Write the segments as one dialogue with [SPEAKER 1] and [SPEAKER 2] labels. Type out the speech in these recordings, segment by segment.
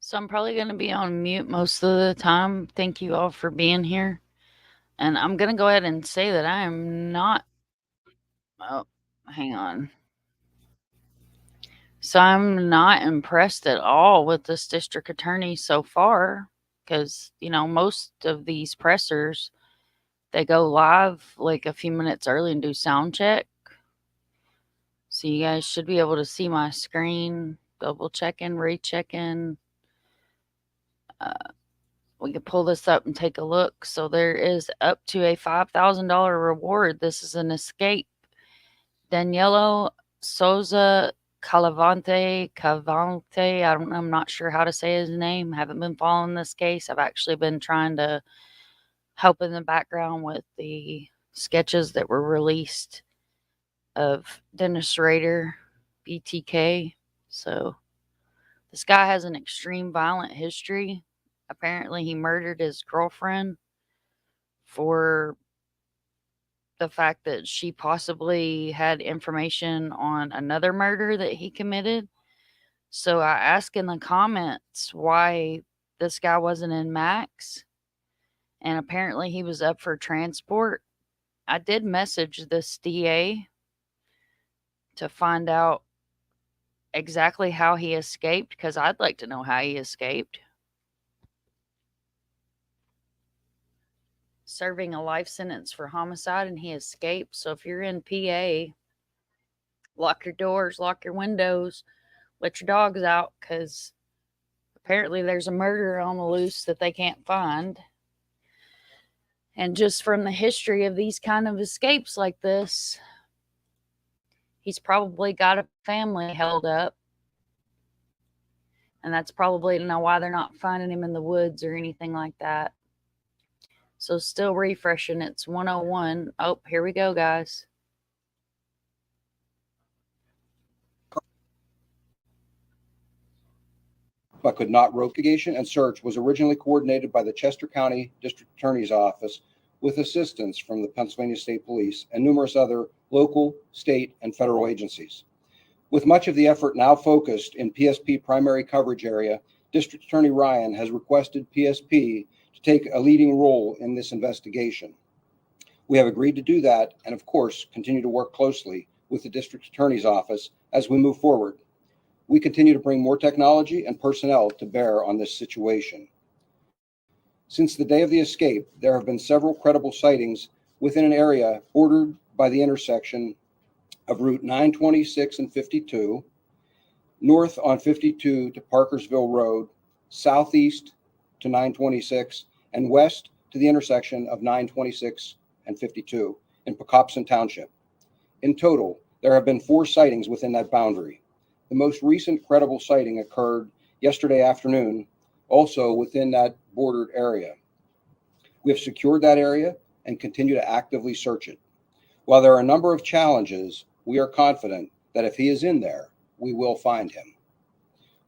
[SPEAKER 1] So I'm probably going to be on mute most of the time. Thank you all for being here. And I'm going to go ahead and say that I am not. Oh, hang on. So I'm not impressed at all with this district attorney so far because, most of these pressers, they go live like a few minutes early and do sound check. So you guys should be able to see my screen, double checking, rechecking. Uh, we could pull this up and take a look. So there is up to a $5,000 reward. This is an escape. Danelo Souza Cavalcante. I'm not sure how to say his name. Haven't been following this case. I've actually been trying to help in the background with the sketches that were released of Dennis Rader, BTK. So this guy has an extreme violent history. Apparently, he murdered his girlfriend for the fact that she possibly had information on another murder that he committed. So I asked in the comments why this guy wasn't in Max, and apparently he was up for transport. I did message this DA to find out exactly how he escaped because I'd like to know how he escaped. Serving a life sentence for homicide and he escaped. So if you're in PA, lock your doors, lock your windows, let your dogs out because apparently there's a murderer on the loose that they can't find. And just from the history of these kind of escapes like this, he's probably got a family held up. And that's probably why they're not finding him in the woods or anything like that. So still refreshing. It's 101. Oh, here we go, guys.
[SPEAKER 2] But could not investigation and search was originally coordinated by the Chester County District Attorney's Office with assistance from the Pennsylvania State Police and numerous other local, state, and federal agencies. With much of the effort now focused in PSP primary coverage area, District Attorney Ryan has requested PSP to take a leading role in this investigation. We have agreed to do that and, of course, continue to work closely with the District Attorney's Office as we move forward. We continue to bring more technology and personnel to bear on this situation. Since the day of the escape, there have been several credible sightings within an area bordered by the intersection of Route 926 and 52, north on 52 to Parkersville Road, southeast to 926, and west to the intersection of 926 and 52 in Pocopson Township. In total, there have been 4 sightings within that boundary. The most recent credible sighting occurred yesterday afternoon, also within that bordered area. We have secured that area and continue to actively search it. While there are a number of challenges, we are confident that if he is in there, we will find him.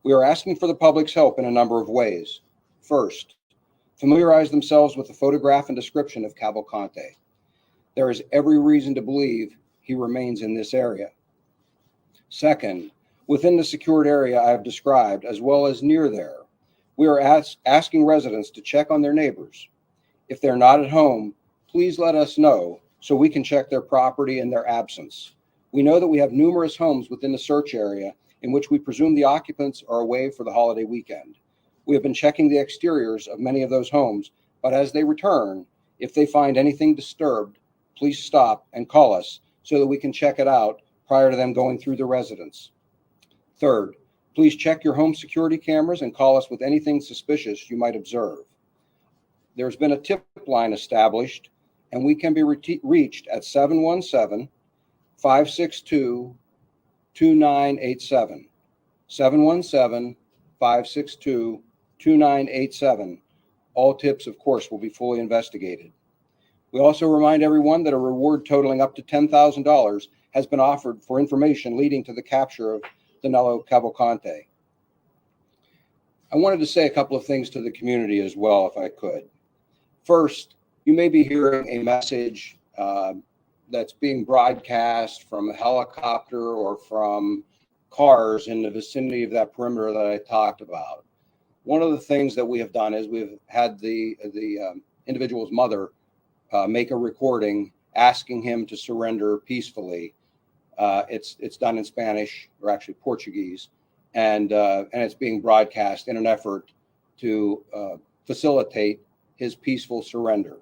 [SPEAKER 2] We are asking for the public's help in a number of ways. First, familiarize themselves with the photograph and description of Cavalcante. There is every reason to believe he remains in this area. Second, within the secured area I have described, as well as near there, we are asking residents to check on their neighbors. If they're not at home, please let us know so we can check their property in their absence. We know that we have numerous homes within the search area in which we presume the occupants are away for the holiday weekend. We have been checking the exteriors of many of those homes, but as they return, if they find anything disturbed, please stop and call us so that we can check it out prior to them going through the residence. Third, please check your home security cameras and call us with anything suspicious you might observe. There's been a tip line established, and we can be reached at 717-562-2987. 717-562-2987. All tips, of course, will be fully investigated. We also remind everyone that a reward totaling up to $10,000 has been offered for information leading to the capture of Danelo Cavalcante. I wanted to say a couple of things to the community as well, if I could. First, you may be hearing a message that's being broadcast from a helicopter or from cars in the vicinity of that perimeter that I talked about. One of the things that we have done is we've had the individual's mother make a recording asking him to surrender peacefully. It's done in Spanish, or actually Portuguese, and it's being broadcast in an effort to facilitate his peaceful surrender.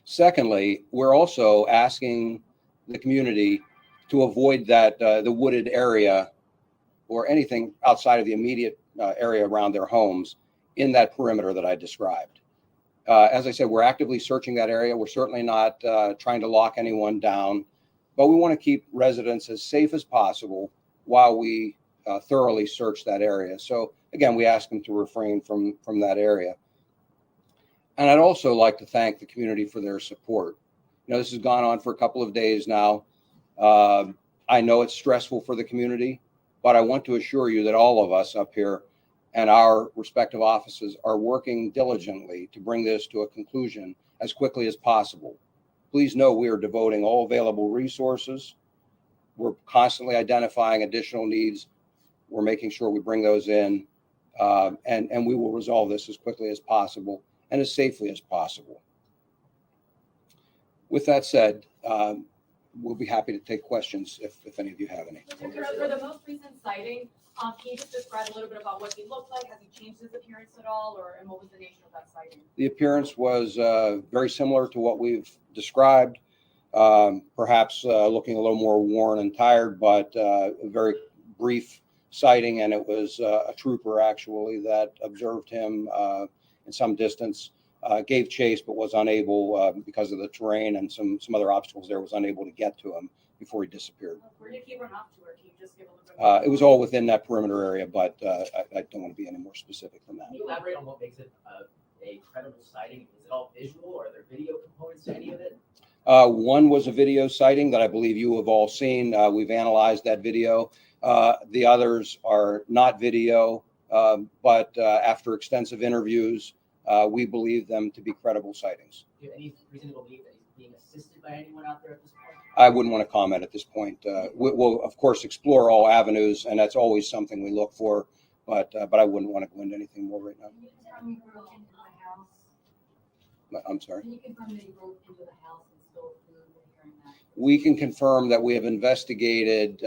[SPEAKER 2] Secondly, we're also asking the community to avoid the wooded area or anything outside of the immediate area around their homes in that perimeter that I described. As I said, we're actively searching that area. We're certainly not trying to lock anyone down, but we want to keep residents as safe as possible while we thoroughly search that area. So again, we ask them to refrain from that area. And I'd also like to thank the community for their support. This has gone on for a couple of days now. I know it's stressful for the community, but I want to assure you that all of us up here and our respective offices are working diligently to bring this to a conclusion as quickly as possible. Please know we are devoting all available resources. We're constantly identifying additional needs. We're making sure we bring those in, and we will resolve this as quickly as possible and as safely as possible. With that said, we'll be happy to take questions if any of you have any.
[SPEAKER 3] For the most recent sighting, can you just describe a little bit about what he looked like? Has he changed his appearance at all, and what was the nature of that sighting?
[SPEAKER 2] The appearance was very similar to what we've described, perhaps looking a little more worn and tired, but a very brief sighting, and it was a trooper actually that observed him in some distance, gave chase, but was unable because of the terrain and some other obstacles there, was unable to get to him before he disappeared.
[SPEAKER 3] Where did he run off to, or can you just give a little bit more?
[SPEAKER 2] It was all within that perimeter area, but I don't want to be any more specific than that.
[SPEAKER 4] Can you elaborate on what makes it a credible sighting? Is it all visual, or are there video components to any of it?
[SPEAKER 2] One was a video sighting that I believe you have all seen. We've analyzed that video. The others are not video, but after extensive interviews, we believe them to be credible sightings.
[SPEAKER 4] Do you have any reason to believe that he's being assisted by anyone out there at this point?
[SPEAKER 2] I wouldn't want to comment at this point. We'll, of course, explore all avenues, and that's always something we look for, but I wouldn't want to go into anything more right now.
[SPEAKER 3] Can you confirm he broke into the house?
[SPEAKER 2] I'm sorry.
[SPEAKER 3] Can you confirm that he broke into the house and stole food during that?
[SPEAKER 2] We can confirm that we have investigated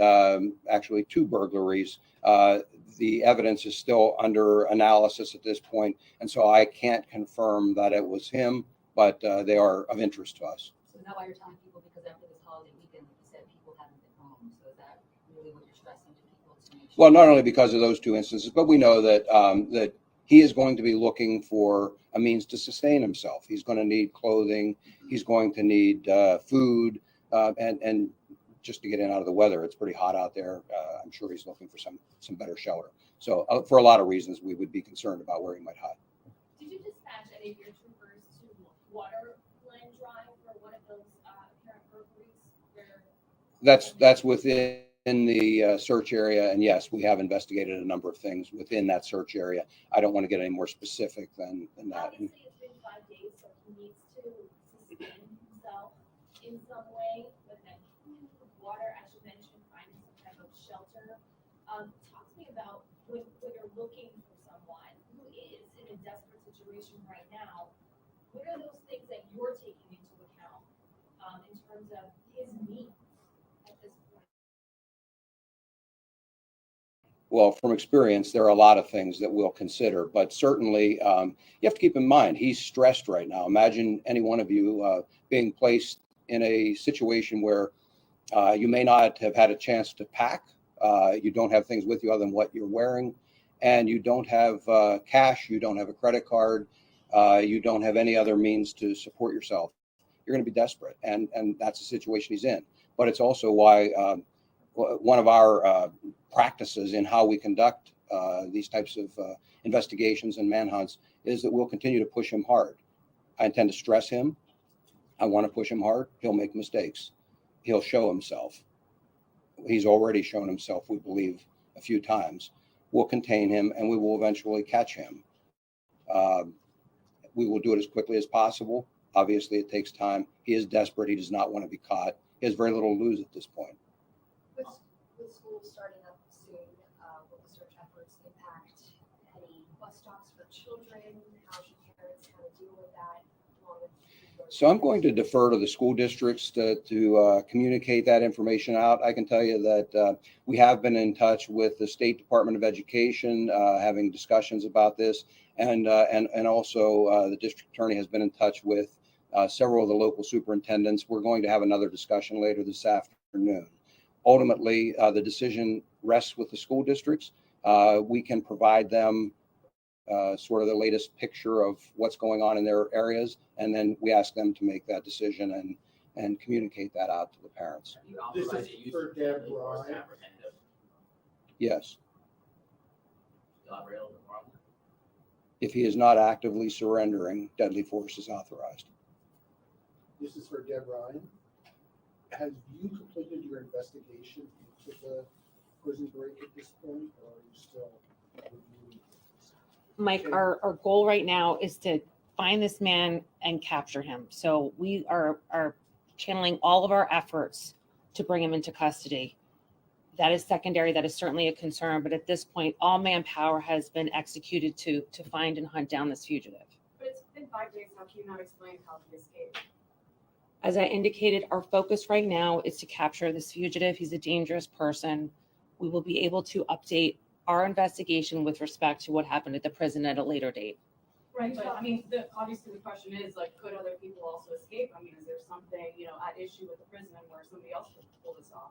[SPEAKER 2] actually 2 burglaries. The evidence is still under analysis at this point, and so I can't confirm that it was him, but they are of interest to us.
[SPEAKER 3] So is that why you're telling people, because after this holiday weekend, like you said, people haven't been home? So is that really what you're stressing to people to make sure?
[SPEAKER 2] Well, not only because of those 2 instances, but we know that that he is going to be looking for a means to sustain himself. He's going to need clothing. He's going to need food, and just to get in out of the weather. It's pretty hot out there. I'm sure he's looking for some better shelter. So for a lot of reasons, we would be concerned about where he might hide.
[SPEAKER 5] Did you dispatch any of your troopers to water line drive for one of those apparent burglaries?
[SPEAKER 2] That's within the search area, and yes, we have investigated a number of things within that search area. I don't want to get any more specific than that.
[SPEAKER 5] Obviously, it's been 5 days, so he needs to sustain himself in some way, but then water, as you mentioned, finding some type of shelter. Talk to me about when you're looking for someone who is in a desperate situation right now, what are those things that you're taking into account in terms of his needs at this point?
[SPEAKER 2] Well, from experience, there are a lot of things that we'll consider, but certainly you have to keep in mind he's stressed right now. Imagine any one of you being placed in a situation where you may not have had a chance to pack. You don't have things with you other than what you're wearing, and you don't have cash. You don't have a credit card. You don't have any other means to support yourself. You're going to be desperate, and that's the situation he's in. But it's also why one of our practices in how we conduct these types of investigations and manhunts is that we'll continue to push him hard. I intend to stress him. I want to push him hard. He'll make mistakes. He'll show himself. He's already shown himself, we believe, a few times. We'll contain him, and we will eventually catch him. We will do it as quickly as possible. Obviously, it takes time. He is desperate. He does not want to be caught. He has very little to lose at this point.
[SPEAKER 6] With school starting up soon, will the search efforts impact any
[SPEAKER 5] stops for children? How should parents kind of deal with that? along with-
[SPEAKER 2] So I'm going to defer to the school districts to communicate that information out. I can tell you that we have been in touch with the State Department of Education, having discussions about this, and also the district attorney has been in touch with several of the local superintendents. We're going to have another discussion later this afternoon. Ultimately, the decision rests with the school districts. We can provide them sort of the latest picture of what's going on in their areas, and then we ask them to make that decision and communicate that out to the parents.
[SPEAKER 4] Have you
[SPEAKER 6] This
[SPEAKER 4] authorized
[SPEAKER 6] is
[SPEAKER 4] the use
[SPEAKER 6] for
[SPEAKER 4] of
[SPEAKER 6] Deb
[SPEAKER 4] deadly force to
[SPEAKER 6] Ryan.
[SPEAKER 4] apprehend him?
[SPEAKER 2] Yes,
[SPEAKER 4] Elaborate a little bit more on that.
[SPEAKER 2] if he is not actively surrendering, deadly force is authorized.
[SPEAKER 6] This is for Deb Ryan. Have you completed your investigation into the prison break at this point, or are you still reviewing?
[SPEAKER 7] Mike,
[SPEAKER 6] Okay.
[SPEAKER 7] our goal right now is to find this man and capture him. So we are channeling all of our efforts to bring him into custody. That is secondary. That is certainly a concern. But at this point, all manpower has been executed to find and hunt down this fugitive.
[SPEAKER 3] But it's been 5 days, how can you not explain how he escaped?
[SPEAKER 7] As I indicated, our focus right now is to capture this fugitive. He's a dangerous person. We will be able to update our investigation with respect to what happened at the prison at a later date.
[SPEAKER 3] Right, but I mean, obviously the question is like, could other people also escape? I mean, is there something, at issue with the prison where somebody else could pull this off?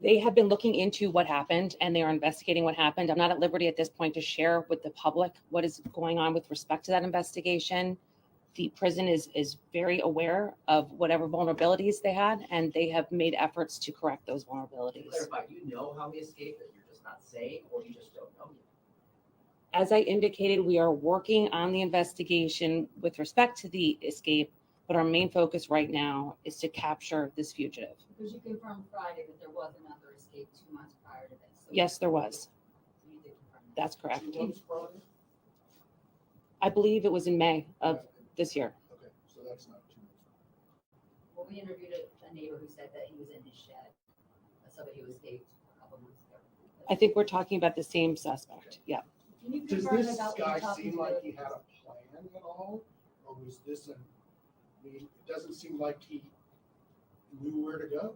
[SPEAKER 7] They have been looking into what happened and they are investigating what happened. I'm not at liberty at this point to share with the public what is going on with respect to that investigation. The prison is very aware of whatever vulnerabilities they had, and they have made efforts to correct those
[SPEAKER 4] To
[SPEAKER 7] vulnerabilities.
[SPEAKER 4] clarify, do you know how he escaped, that you're just not saying, or you just don't know yet?
[SPEAKER 7] As I indicated, we are working on the investigation with respect to the escape, but our main focus right now is to capture this fugitive.
[SPEAKER 8] Because you confirmed Friday that there was another escape 2 months prior to this. So
[SPEAKER 7] Yes, there was.
[SPEAKER 8] you did confirm that.
[SPEAKER 7] That's correct.
[SPEAKER 6] 2 months prior?
[SPEAKER 7] I believe it was in May of this year.
[SPEAKER 6] Okay, so that's not 2 months.
[SPEAKER 8] Well, we interviewed a neighbor who said that he was in his shed. Somebody who escaped a couple months ago.
[SPEAKER 7] I think we're talking about the same suspect. Yeah.
[SPEAKER 8] Can you
[SPEAKER 6] Does
[SPEAKER 8] confirm
[SPEAKER 6] this
[SPEAKER 8] about
[SPEAKER 6] guy
[SPEAKER 8] you talking
[SPEAKER 6] seem
[SPEAKER 8] to
[SPEAKER 6] like
[SPEAKER 8] the-
[SPEAKER 6] he had a plan at all? Or was this I mean, it doesn't seem like he knew where to go.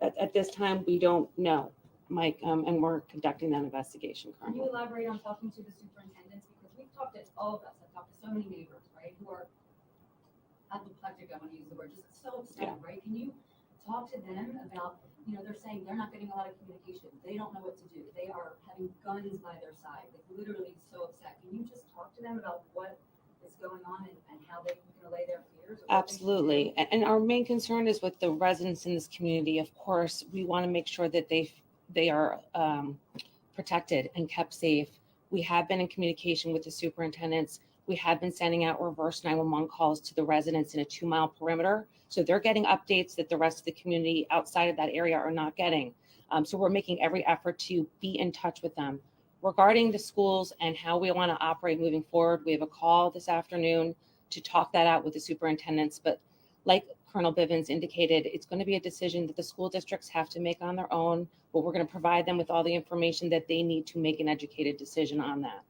[SPEAKER 7] At this time, we don't know, Mike, and we're conducting that investigation
[SPEAKER 8] Can you
[SPEAKER 7] currently.
[SPEAKER 8] elaborate on talking to the superintendents? Because we've talked to all of us, I've talked to so many neighbors, right, who are apoplectic, I want to use the word, just so upset, right? Can you talk to them about, they're saying they're not getting a lot of communication. They don't know what to do. They are having guns by their side, like literally so upset. Can you just talk to them about what is going on and how they can allay their fears? or what they can do?
[SPEAKER 7] Absolutely. And our main concern is with the residents in this community. Of course, we want to make sure that they are protected and kept safe. We have been in communication with the superintendents. We have been sending out reverse 911 calls to the residents in a 2-mile perimeter. So they're getting updates that the rest of the community outside of that area are not getting. So we're making every effort to be in touch with them. Regarding the schools and how we want to operate moving forward, we have a call this afternoon to talk that out with the superintendents. But like Colonel Bivens indicated, it's going to be a decision that the school districts have to make on their own, but we're going to provide them with all the information that they need to make an educated decision on that.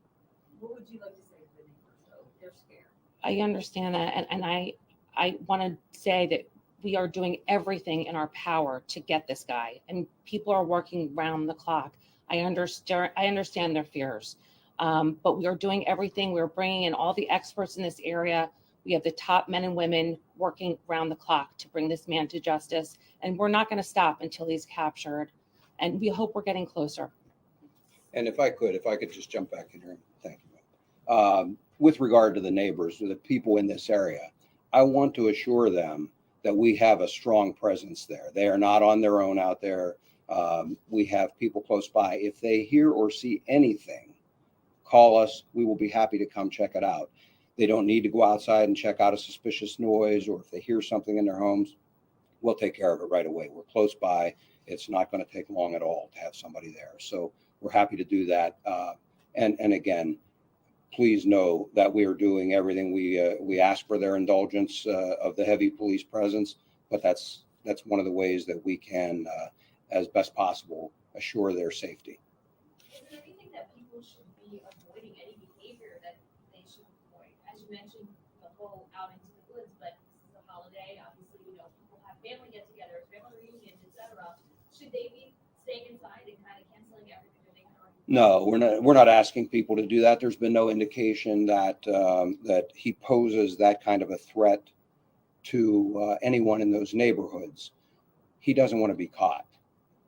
[SPEAKER 8] What would you like to say to the neighbors, though? They're scared.
[SPEAKER 7] I understand that. And I want to say that we are doing everything in our power to get this guy, and people are working round the clock. I understand their fears, but we are doing everything. We're bringing in all the experts in this area. We have the top men and women working round the clock to bring this man to justice, and we're not going to stop until he's captured. And we hope we're getting closer.
[SPEAKER 2] And if I could just jump back in here, thank you. With regard to the neighbors, the people in this area, I want to assure them that we have a strong presence there. They are not on their own out there. We have people close by. If they hear or see anything, call us. We will be happy to come check it out. They don't need to go outside and check out a suspicious noise, or if they hear something in their homes, we'll take care of it right away. We're close by. It's not going to take long at all to have somebody there. So we're happy to do that. And again, please know that we are doing everything. We ask for their indulgence of the heavy police presence, but that's one of the ways that we can, as best possible, assure their safety.
[SPEAKER 5] Is there anything that people should be avoiding, any should they be staying inside and kind of canceling everything that they had already?
[SPEAKER 2] No, we're not asking people to do that. There's been no indication that that he poses that kind of a threat to anyone in those neighborhoods. He doesn't want to be caught.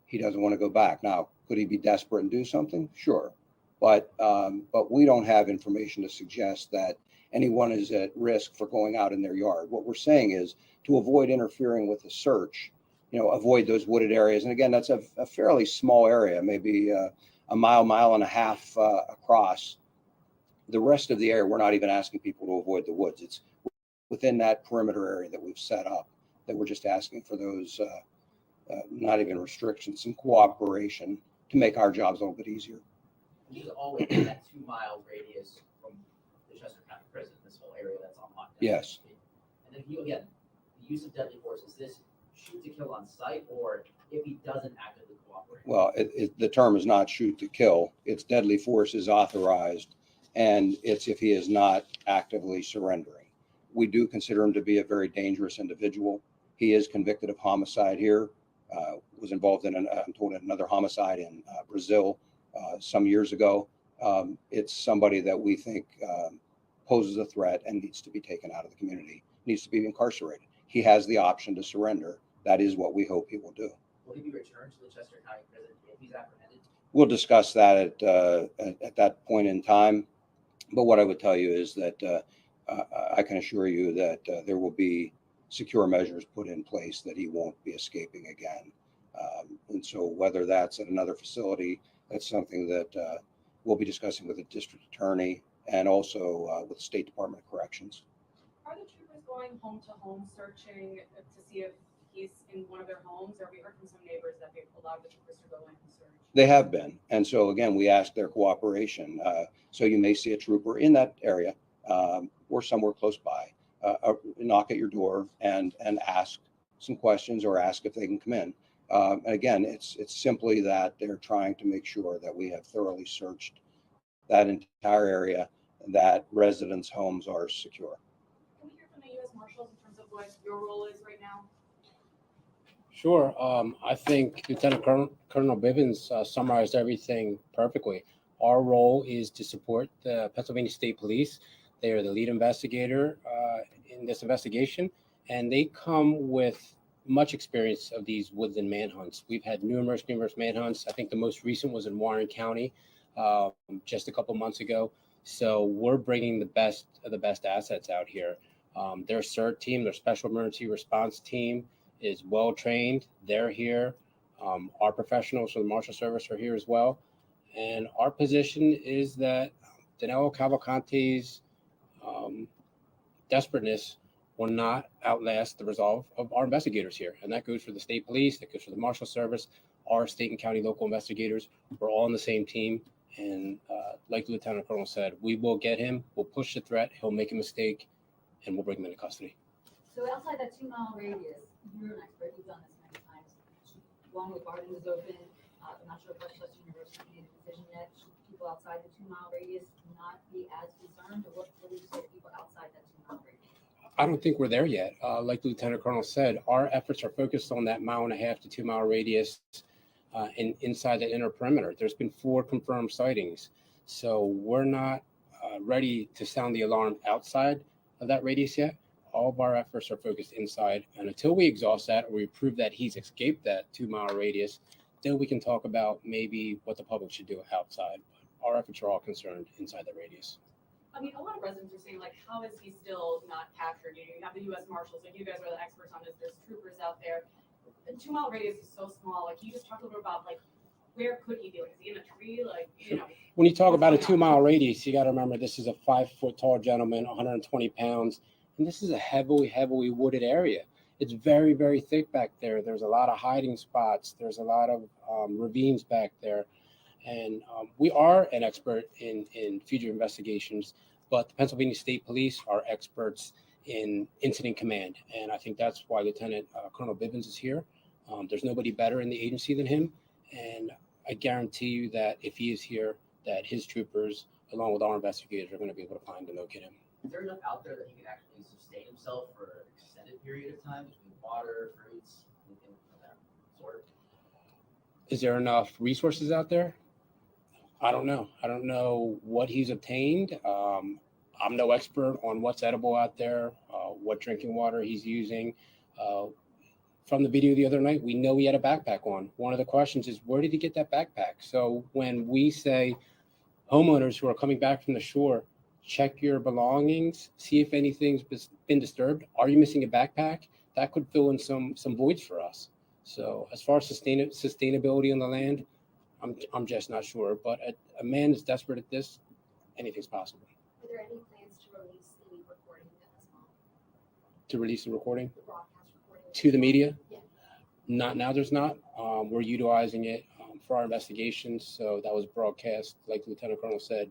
[SPEAKER 2] He doesn't want to go back. Now, could he be desperate and do something? Sure, but we don't have information to suggest that anyone is at risk for going out in their yard. What we're saying is to avoid interfering with the search, avoid those wooded areas. And again, that's a fairly small area, maybe a mile and a half across. The rest of the area, we're not even asking people to avoid the woods. It's within that perimeter area that we've set up that we're just asking for those, not even restrictions, some cooperation to make our jobs a little bit easier.
[SPEAKER 4] He's always in that 2-mile radius from the Chester County Prison, this whole area that's on lockdown.
[SPEAKER 2] Yes.
[SPEAKER 4] And then again, the use of deadly force, is this shoot to kill on sight, or if he doesn't actively cooperate?
[SPEAKER 2] Well, the term is not shoot to kill. It's deadly force is authorized, and it's if he is not actively surrendering. We do consider him to be a very dangerous individual. He is convicted of homicide here, was involved in, I'm told, another homicide in Brazil some years ago. It's somebody that we think poses a threat and needs to be taken out of the community, needs to be incarcerated. He has the option to surrender. That is what we hope he will do.
[SPEAKER 4] Will he be returned to the Chester County Prison if he's apprehended?
[SPEAKER 2] We'll discuss that at that point in time. But what I would tell you is that I can assure you that there will be secure measures put in place that he won't be escaping again. And so whether that's at another facility, that's something that we'll be discussing with the district attorney and also with the State Department of Corrections.
[SPEAKER 3] Are the troopers going home to home searching to see if he's in one of their homes? Or we heard from some neighbors that they've allowed the troopers to go in and search.
[SPEAKER 2] They have been. And so again, we ask their cooperation. So you may see a trooper in that area or somewhere close by, knock at your door and ask some questions or ask if they can come in. And again, it's simply that they're trying to make sure that we have thoroughly searched that entire area, that residents' homes are secure.
[SPEAKER 3] Can we hear from the U.S. Marshals in terms of what your role is right now?
[SPEAKER 9] Sure. I think Lieutenant Colonel Bivens summarized everything perfectly. Our role is to support the Pennsylvania State Police. They are the lead investigator in this investigation, and they come with much experience of these woodland manhunts. We've had numerous manhunts. I think the most recent was in Warren County just a couple months ago. So we're bringing the best of the best assets out here. Their CERT team, their Special Emergency Response Team, is well trained. They're here. Our professionals from the Marshal Service are here as well. And our position is that Danelo Cavalcante's desperateness will not outlast the resolve of our investigators here. And that goes for the state police, that goes for the Marshal Service, our state and county local investigators. We're all on the same team. And like the Lieutenant Colonel said, we will get him, we'll push the threat, he'll make a mistake, and we'll bring him into custody.
[SPEAKER 8] So outside that 2-mile radius, you're an expert, you've done this many times. One with Barton is open. I'm not sure if Westchester University made a decision yet. Should people outside the 2-mile radius not be as concerned, or what do you say to people outside that 2-mile radius?
[SPEAKER 9] I don't think we're there yet. Like the Lieutenant Colonel said, our efforts are focused on that 1.5 to 2 mile radius and inside the inner perimeter. There's been 4 confirmed sightings. So we're not ready to sound the alarm outside of that radius yet. All of our efforts are focused inside. And until we exhaust that or we prove that he's escaped that 2 mile radius, then we can talk about maybe what the public should do outside. But our efforts are all concerned inside the radius.
[SPEAKER 3] I mean, a lot of residents are saying, like, how is he still not captured? You have the U.S. Marshals, like, you guys are the experts on this. There's troopers out there. The 2-mile radius is so small. Like, can you just talk a little bit about, like, where could he be? Like, is he in a tree? Like, you know.
[SPEAKER 9] When you talk about a 2 mile radius, you got to remember this is a 5-foot tall gentleman, 120 pounds, and this is a heavily wooded area. It's very, very thick back there. There's a lot of hiding spots. There's a lot of ravines back there. And we are an expert in fugitive investigations, but the Pennsylvania State Police are experts in incident command. And I think that's why Lieutenant Colonel Bivens is here. There's nobody better in the agency than him. And I guarantee you that if he is here, that his troopers, along with our investigators, are going to be able to find and locate him.
[SPEAKER 4] Is there enough out there that he can actually sustain himself for an extended period of time between water, fruits, and that sort?
[SPEAKER 9] Is there enough resources out there? I don't know. I don't know what he's obtained. I'm no expert on what's edible out there, what drinking water he's using. From the video the other night, we know he had a backpack on. One of the questions is, where did he get that backpack? So when we say homeowners who are coming back from the shore, check your belongings, see if anything's been disturbed. Are you missing a backpack? That could fill in some voids for us. So as far as sustainability on the land, I'm just not sure. But a man is desperate at this, anything's possible.
[SPEAKER 5] Are there any plans to release the recording as well?
[SPEAKER 9] To release the recording
[SPEAKER 5] The broadcast recording?
[SPEAKER 9] to the media?
[SPEAKER 5] Yeah.
[SPEAKER 9] Not now, there's not. We're utilizing it for our investigations. So that was broadcast, like Lieutenant Colonel said,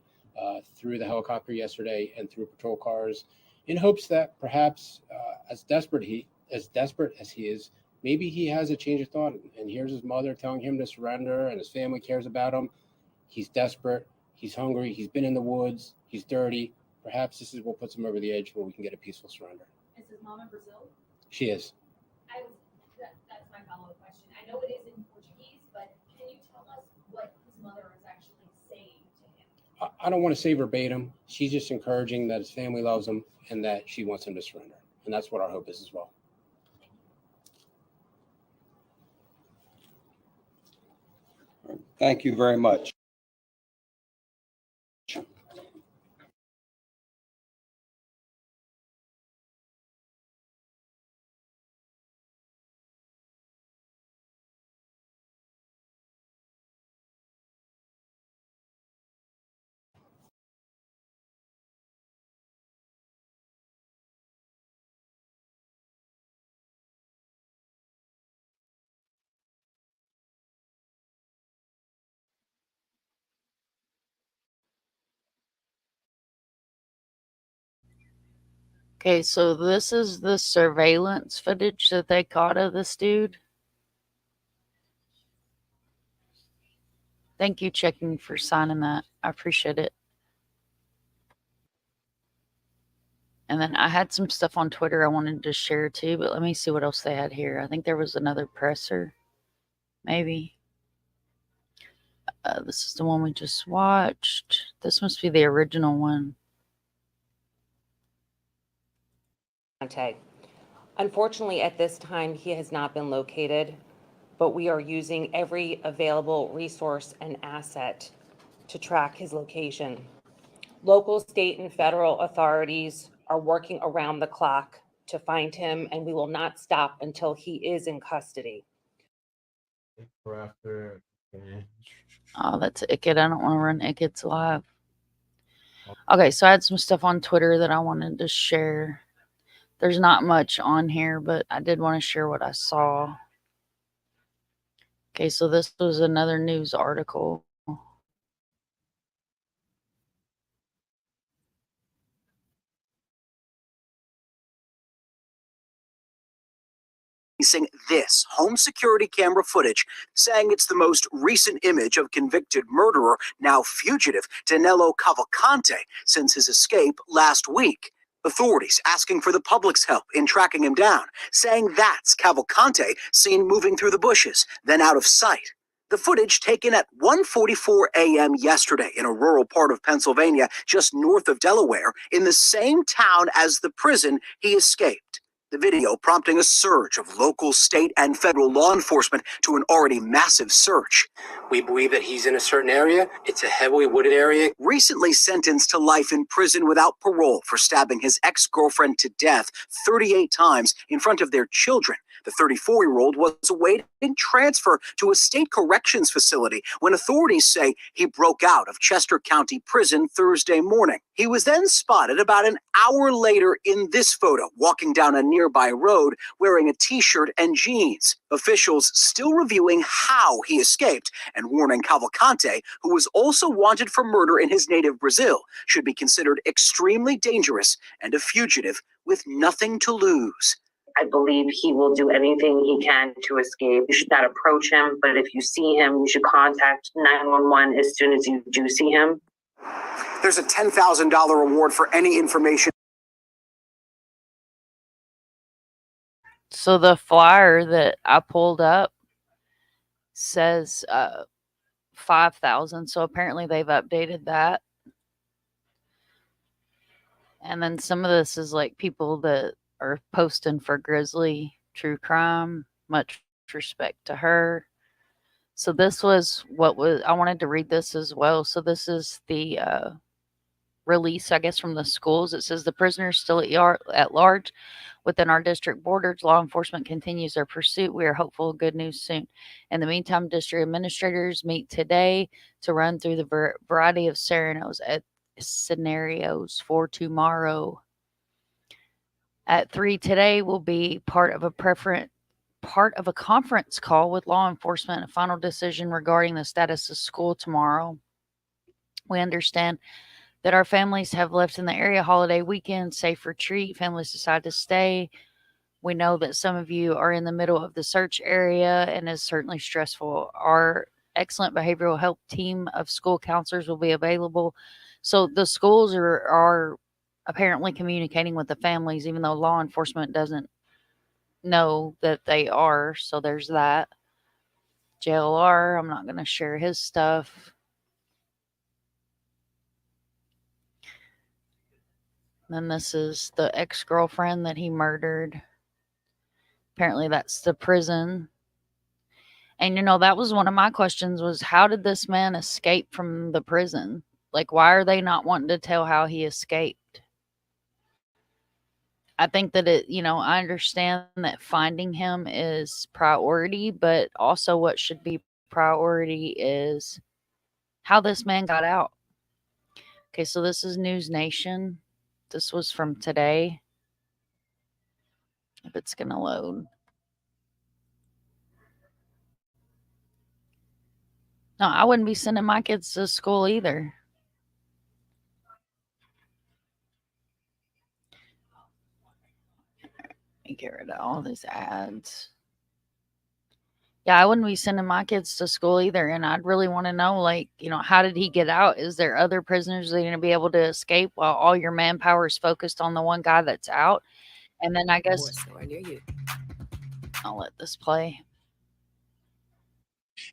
[SPEAKER 9] through the helicopter yesterday and through patrol cars, in hopes that perhaps as desperate as he is, maybe he has a change of thought. And here's his mother telling him to surrender, and his family cares about him. He's desperate. He's hungry. He's been in the woods. He's dirty. Perhaps this is what puts him over the edge where we can get a peaceful surrender.
[SPEAKER 3] Is his mom in Brazil?
[SPEAKER 9] She is.
[SPEAKER 5] That's my follow-up question. I know it is in Portuguese, but can you tell us what his mother is actually saying to him?
[SPEAKER 9] I don't want to say verbatim. She's just encouraging that his family loves him and that she wants him to surrender. And that's what our hope is as well.
[SPEAKER 2] Thank you very much.
[SPEAKER 1] Okay, so this is the surveillance footage that they caught of this dude. Thank you, checking, for signing that. I appreciate it. And then I had some stuff on Twitter I wanted to share too, but let me see what else they had here. I think there was another presser, maybe. This is the one we just watched. This must be the original one.
[SPEAKER 7] Unfortunately, at this time, he has not been located, but we are using every available resource and asset to track his location. Local, state, and federal authorities are working around the clock to find him, and we will not stop until he is in custody.
[SPEAKER 1] Oh, that's Icked. I don't want to run Icked's live. Okay, so I had some stuff on Twitter that I wanted to share. There's not much on here, but I did want to share what I saw. Okay, so this was another news article.
[SPEAKER 10] This home security camera footage, saying it's the most recent image of convicted murderer, now fugitive, Danelo Cavalcante, since his escape last week. Authorities asking for the public's help in tracking him down, saying that's Cavalcante seen moving through the bushes, then out of sight. The footage taken at 1:44 a.m. yesterday in a rural part of Pennsylvania, just north of Delaware, in the same town as the prison he escaped. The video prompting a surge of local, state, and federal law enforcement to an already massive search.
[SPEAKER 9] We believe that he's in a certain area. It's a heavily wooded area.
[SPEAKER 10] Recently sentenced to life in prison without parole for stabbing his ex-girlfriend to death 38 times in front of their children, the 34-year-old was awaiting transfer to a state corrections facility when authorities say he broke out of Chester County Prison Thursday morning. He was then spotted about an hour later in this photo, walking down a nearby road wearing a t-shirt and jeans. Officials still reviewing how he escaped and warning Cavalcante, who was also wanted for murder in his native Brazil, should be considered extremely dangerous and a fugitive with nothing to lose.
[SPEAKER 11] I believe he will do anything he can to escape. You should not approach him, but if you see him, you should contact 911 as soon as you do see him.
[SPEAKER 10] There's a $10,000 reward for any information.
[SPEAKER 1] So the flyer that I pulled up says 5,000. So apparently they've updated that. And then some of this is like people that are posting for Grizzly True Crime. Much respect to her. So this was I wanted to read this as well. So this is the release, I guess, from the schools. It says the prisoners still at large within our district borders. Law enforcement continues their pursuit. We are hopeful of good news soon. In the meantime, district administrators meet today to run through the variety of scenarios for tomorrow. At 3 today will be part of a conference call with law enforcement, a final decision regarding the status of school tomorrow. We understand that our families have left in the area holiday weekend, safe retreat. Families decide to stay. We know that some of you are in the middle of the search area and is certainly stressful. Our excellent behavioral health team of school counselors will be available. So the schools are apparently communicating with the families, even though law enforcement doesn't know that they are. So there's that. JLR, I'm not going to share his stuff. Then this is the ex-girlfriend that he murdered. Apparently that's the prison. And that was one of my questions, was how did this man escape from the prison? Like, why are they not wanting to tell how he escaped? I think that I understand that finding him is priority, but also what should be priority is how this man got out. Okay, so this is News Nation. This was from today. If it's going to load. No, I wouldn't be sending my kids to school either. Let me get rid of all these ads. Yeah, I wouldn't be sending my kids to school either. And I'd really want to know, how did he get out? Is there other prisoners that are going to be able to escape while all your manpower is focused on the one guy that's out? And then I guess I'll let this play.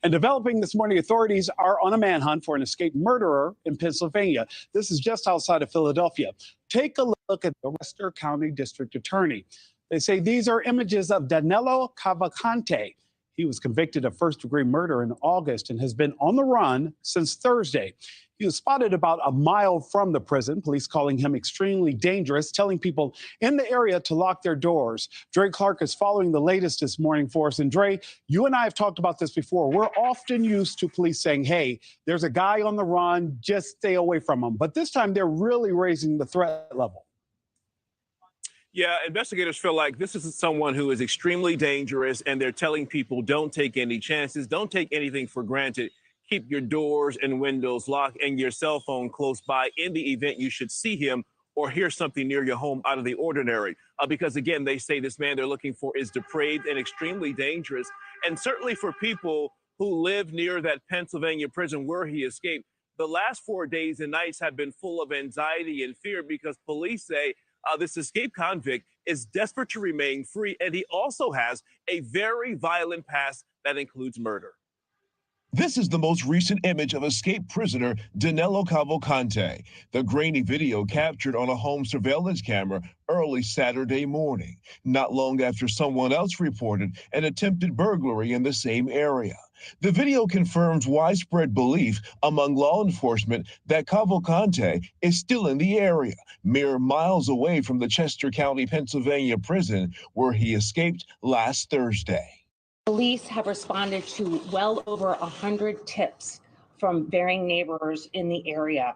[SPEAKER 12] And developing this morning, authorities are on a manhunt for an escaped murderer in Pennsylvania. This is just outside of Philadelphia. Take a look at the Westchester County District Attorney. They say these are images of Danelo Cavalcante. He was convicted of first-degree murder in August and has been on the run since Thursday. He was spotted about a mile from the prison, police calling him extremely dangerous, telling people in the area to lock their doors. Dre Clark is following the latest this morning for us. And Dre, you and I have talked about this before. We're often used to police saying, hey, there's a guy on the run, just stay away from him. But this time they're really raising the threat level.
[SPEAKER 13] Yeah, investigators feel like this is someone who is extremely dangerous, and they're telling people don't take any chances, don't take anything for granted. Keep your doors and windows locked and your cell phone close by in the event you should see him or hear something near your home out of the ordinary. Because, again, they say this man they're looking for is depraved and extremely dangerous. And certainly for people who live near that Pennsylvania prison where he escaped, the last 4 days and nights have been full of anxiety and fear because police say this escaped convict is desperate to remain free, and he also has a very violent past that includes murder.
[SPEAKER 14] This is the most recent image of escaped prisoner Danelo Cavalcante. The grainy video captured on a home surveillance camera early Saturday morning, not long after someone else reported an attempted burglary in the same area. The video confirms widespread belief among law enforcement that Cavalcante is still in the area, mere miles away from the Chester County, Pennsylvania prison where he escaped last Thursday.
[SPEAKER 7] Police have responded to well over 100 tips from varying neighbors in the area,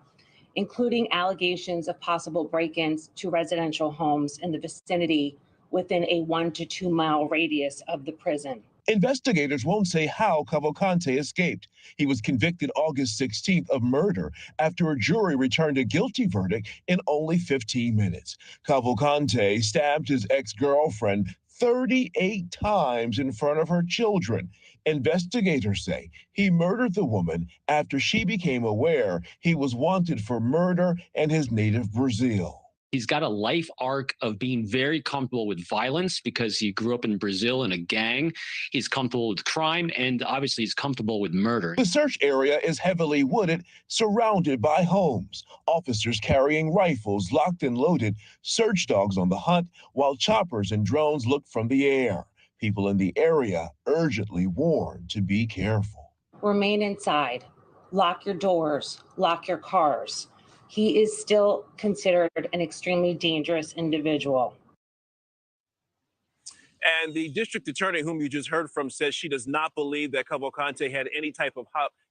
[SPEAKER 7] including allegations of possible break-ins to residential homes in the vicinity within a 1 to 2 mile radius of the prison.
[SPEAKER 14] Investigators won't say how Cavalcante escaped. He was convicted August 16th of murder after a jury returned a guilty verdict in only 15 minutes. Cavalcante stabbed his ex-girlfriend 38 times in front of her children. Investigators say he murdered the woman after she became aware he was wanted for murder in his native Brazil.
[SPEAKER 15] He's got a life arc of being very comfortable with violence because he grew up in Brazil in a gang. He's comfortable with crime, and obviously he's comfortable with murder.
[SPEAKER 14] The search area is heavily wooded, surrounded by homes. Officers carrying rifles locked and loaded, search dogs on the hunt, while choppers and drones look from the air. People in the area urgently warned to be careful.
[SPEAKER 7] Remain inside, lock your doors, lock your cars. He is still considered an extremely dangerous individual.
[SPEAKER 13] And the district attorney, whom you just heard from, says she does not believe that Cavalcante had any type of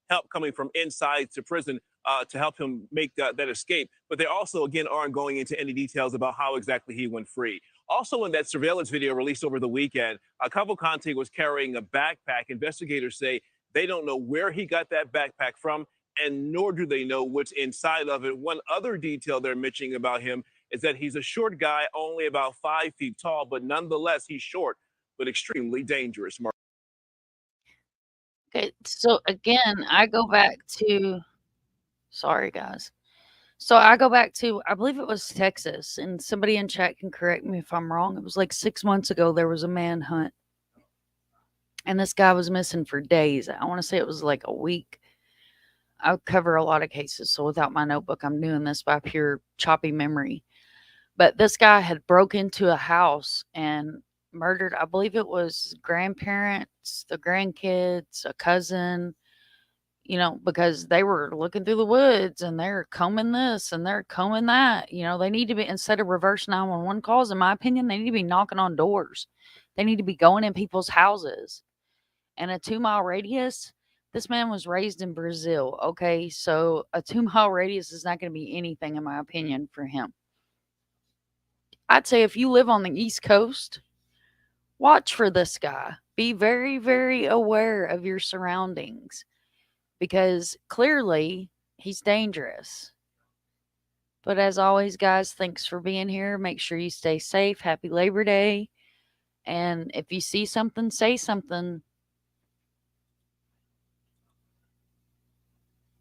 [SPEAKER 13] help coming from inside to prison to help him make that escape. But they also, again, aren't going into any details about how exactly he went free. Also, in that surveillance video released over the weekend, Cavalcante was carrying a backpack. Investigators say they don't know where he got that backpack from, and nor do they know what's inside of it. One other detail they're mentioning about him is that he's a short guy, only about 5 feet tall, but nonetheless, he's short, but extremely dangerous.
[SPEAKER 1] Okay, so again, I go back to, sorry guys. So I go back to, I believe it was Texas, and somebody in chat can correct me if I'm wrong. It was like 6 months ago, there was a manhunt, and this guy was missing for days. I want to say it was like a week. I cover a lot of cases, so without my notebook, I'm doing this by pure choppy memory. But this guy had broke into a house and murdered, I believe it was grandparents, the grandkids, a cousin, because they were looking through the woods and they're combing this and they're combing that. They need to be, instead of reverse 911 calls, in my opinion, they need to be knocking on doors. They need to be going in people's houses. And a 2-mile radius, this man was raised in Brazil. Okay, so a 2-mile radius is not going to be anything, in my opinion, for him. I'd say if you live on the East Coast, watch for this guy. Be very, very aware of your surroundings because clearly he's dangerous. But as always, guys, thanks for being here. Make sure you stay safe. Happy Labor Day. And if you see something, say something.